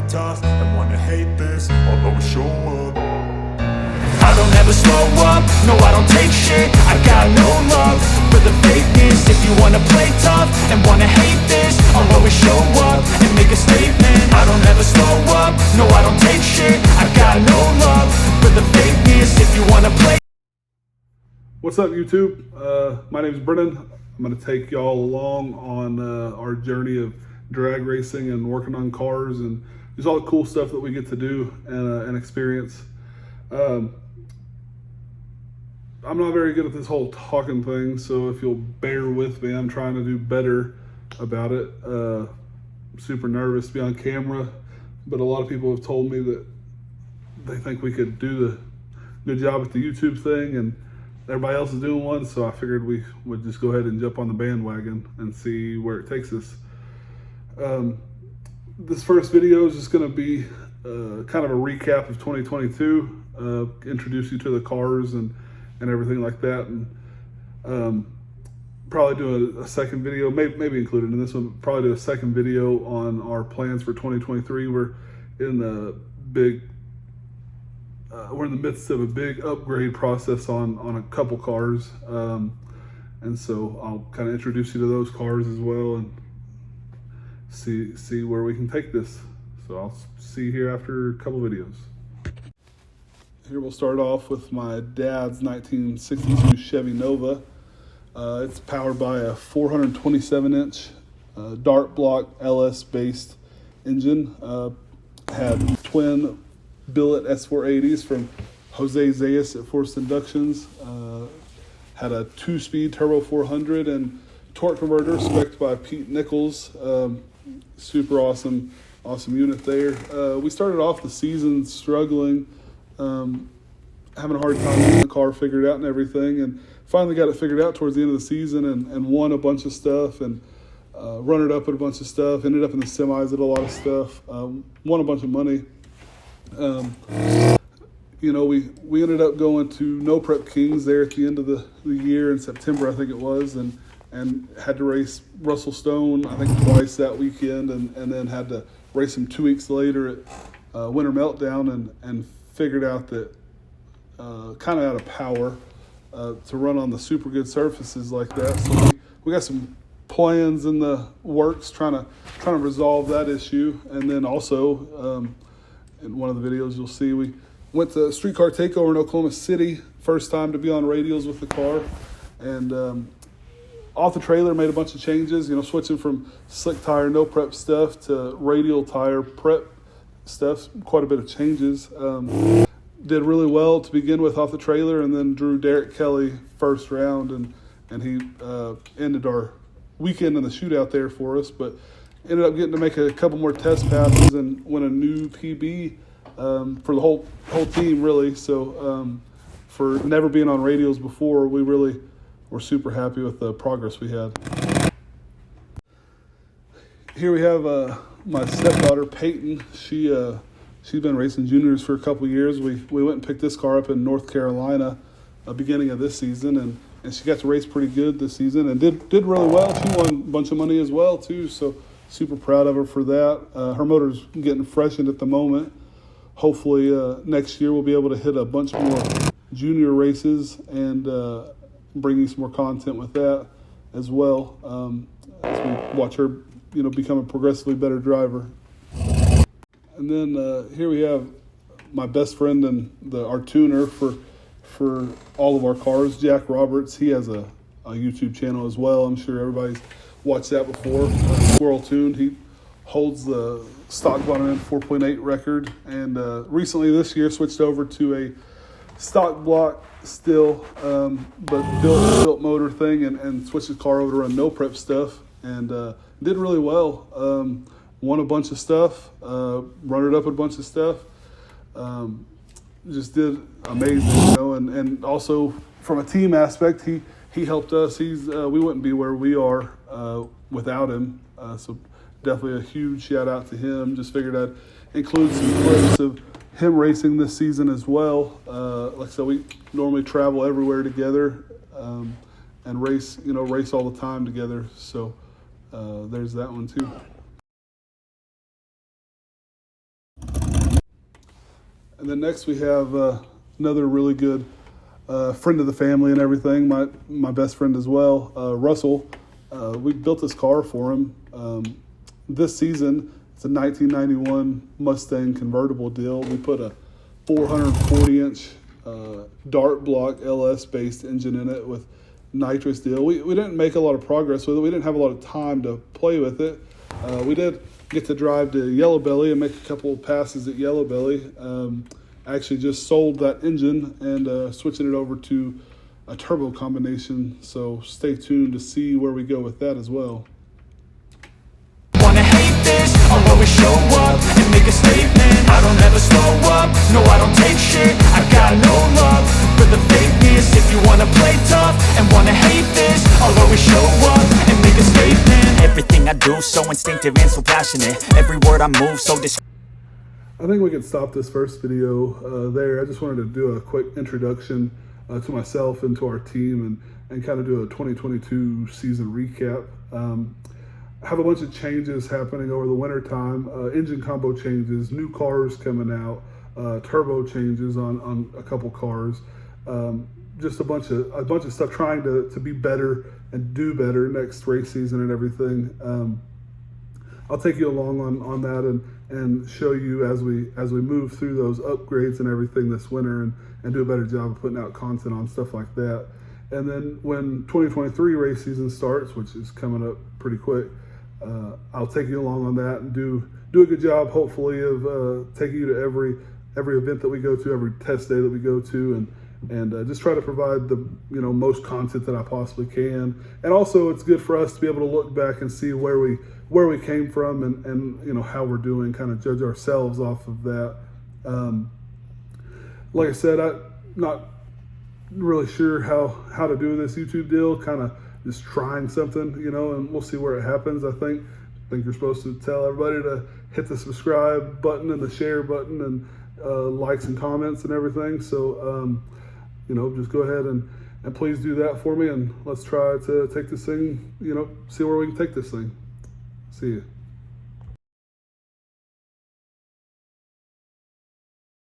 tough and wanna hate this, I'll always show up. I don't ever slow up, no I don't take shit. I got no love for the fakeness. If you wanna play tough and wanna hate this, I'll always show up and make a statement. I don't ever slow up, no I don't take shit. I got no love for the fakeness. If you wanna play. What's up, YouTube? My name is Brennan. I'm going to take y'all along on our journey of drag racing and working on cars and just all the cool stuff that we get to do and experience. I'm not very good at this whole talking thing, so if you'll bear with me, I'm trying to do better about it. I'm super nervous to be on camera, but a lot of people have told me that they think we could do the good job at the YouTube thing, and everybody else is doing one, so I figured we would just go ahead and jump on the bandwagon and see where it takes us. This first video is just going to be kind of a recap of 2022, introduce you to the cars and everything like that, and probably do a second video, maybe included in this one, probably do a second video on our plans for 2023. We're in the midst of a big upgrade process on a couple cars, and so I'll kind of introduce you to those cars as well and see where we can take this. So I'll see you here after a couple videos. Here we'll start off with my dad's 1962 Chevy Nova. It's powered by a 427-inch dart block LS based engine. Had twin billet S480s from Jose Zayas at Forced Inductions. Had a 2-speed turbo 400 and torque converter spec'd by Pete Nichols. Super awesome unit there. We started off the season struggling, having a hard time getting the car figured out and everything, and finally got it figured out towards the end of the season and won a bunch of stuff and runnered up at a bunch of stuff, ended up in the semis at a lot of stuff, won a bunch of money. You know, we ended up going to No Prep Kings there at the end of the year in September, I think it was, and had to race Russell Stone, I think twice that weekend, and then had to race him 2 weeks later at Winter Meltdown, and figured out that kind of out of power to run on the super good surfaces like that. So we got some plans in the works trying to resolve that issue. And then also in one of the videos you'll see we went to Streetcar Takeover in Oklahoma City, first time to be on radials with the car, and off the trailer made a bunch of changes, you know, switching from slick tire no prep stuff to radial tire prep stuff, quite a bit of changes. Did really well to begin with off the trailer, and then drew Derek Kelly first round, and he ended our weekend in the shootout there for us, but ended up getting to make a couple more test passes and win a new PB for the whole team, really. So for never being on radials before, we really were super happy with the progress we had. Here we have my stepdaughter Peyton. She's been racing juniors for a couple years. We went and picked this car up in North Carolina beginning of this season, and she got to race pretty good this season and did really well. She won a bunch of money as well too, so super proud of her for that. Her motor's getting freshened at the moment. Hopefully next year we'll be able to hit a bunch more junior races and bring you some more content with that as well, as we watch her, you know, become a progressively better driver. And then here we have my best friend and our tuner for all of our cars, Jack Roberts. He has a YouTube channel as well. I'm sure everybody's watched that before. Squirrel Tuned. He holds the stock bottom end 4.8 record, and recently this year switched over to a stock block still, but built motor thing, and switched his car over to run no prep stuff, and did really well. Won a bunch of stuff, runnered up a bunch of stuff, just did amazing, you know, and also from a team aspect, he helped us. We wouldn't be where we are without him, so definitely a huge shout out to him. Just figured I'd include some clips of him racing this season as well. Like I said, we normally travel everywhere together and race all the time together, so there's that one too. And then next we have another really good friend of the family and everything, my best friend as well, Russell. We built this car for him this season. It's a 1991 Mustang convertible deal. We put a 440-inch dart block LS-based engine in it with nitrous deal. We didn't make a lot of progress with it. We didn't have a lot of time to play with it. We did get to drive to Yellow Belly and make a couple of passes at Yellow Belly. Actually just sold that engine and switching it over to a turbo combination. So stay tuned to see where we go with that as well. Wanna hate this, I'll always show up and make a statement. I don't ever slow up, no I don't take shit. I got no love for the fakeness. If you wanna play tough and wanna hate this, I'll always show up and make a statement. Everything I do so instinctive and so passionate. Every word I move so I think we can stop this first video there. I just wanted to do a quick introduction to myself and to our team and kind of do a 2022 season recap. I have a bunch of changes happening over the winter time, engine combo changes, new cars coming out, turbo changes on a couple cars, just a bunch of stuff trying to be better and do better next race season and everything. I'll take you along on that and show you as we move through those upgrades and everything this winter and do a better job of putting out content on stuff like that. And then when 2023 race season starts, which is coming up pretty quick, I'll take you along on that and do a good job, hopefully, of taking you to every event that we go to, every test day that we go to, and just try to provide the most content that I possibly can. And also, it's good for us to be able to look back and see where we came from and how we're doing, kind of judge ourselves off of that. Like I said, I'm not really sure how to do this YouTube deal, kind of just trying something, and we'll see where it happens. I think you're supposed to tell everybody to hit the subscribe button and the share button and likes and comments and everything. So, just go ahead and please do that for me, and let's try to take this thing, see where we can take this thing. See you.